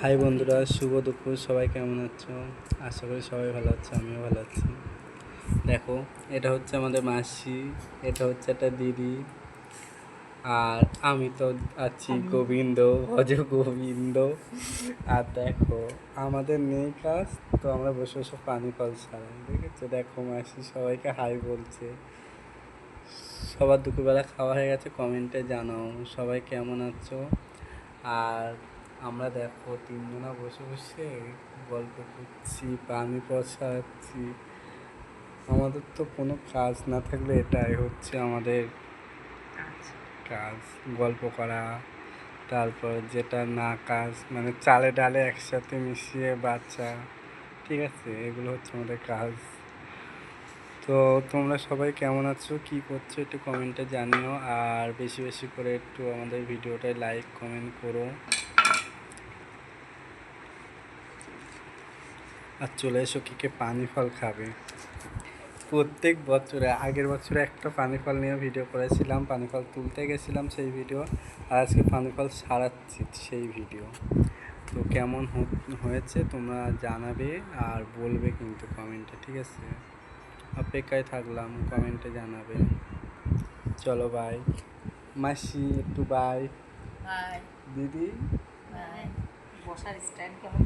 High বন্ধুরা, শুভ দুপুর। সবাই কেমন আছো? আশা করি সবাই ভালো আছো, আমিও ভালো আছি। দেখো, এটা হচ্ছে আমাদের মাসি, এটা হচ্ছে একটা দিদি, আর আমি তো আছি গোবিন্দ, ভজ গোবিন্দ। আর দেখো, আমাদের নেই কাজ, তো আমরা বসে বসে পানি ফল ছাড়াই। দেখেছো? দেখো মাসি সবাইকে হাই বলছে। সবার দুপুরবেলা খাওয়া হয়ে গেছে, কমেন্টে জানাও সবাই কেমন আছো। আর আমরা দেখো তিনজনা বসে বসে গল্প করছি, পানি পচাচ্ছি। আমাদের তো কোনো কাজ না থাকলে এটাই হচ্ছে আমাদের কাজ, গল্প করা। তারপর যেটা না কাজ, মানে চালে ডালে একসাথে মিশিয়ে বাচ্চা, ঠিক আছে, এগুলো হচ্ছে আমাদের কাজ। তো তোমরা সবাই কেমন আছো, কি করছো, একটু কমেন্টে জানিও। আর বেশি বেশি করে একটু আমাদের ভিডিওটায় লাইক কমেন্ট করো। আর চলে এসো, কে কে পানি ফল খাবে। প্রত্যেক বছরে, আগের বছরে একটা পানি ফল নিয়ে ভিডিও করেছিলাম, পানি ফল তুলতে গেছিলাম সেই ভিডিও, আর আজকে পানি ফল সারাচ্ছি সেই ভিডিও। তো কেমন হয়েছে তোমরা জানাবে আর বলবে কিন্তু কমেন্টে, ঠিক আছে? অপেক্ষায় থাকলাম, কমেন্টে জানাবে। চলো বাই। মাসি একটু বাই। দিদি বসার স্ট্যান্ড কেমন?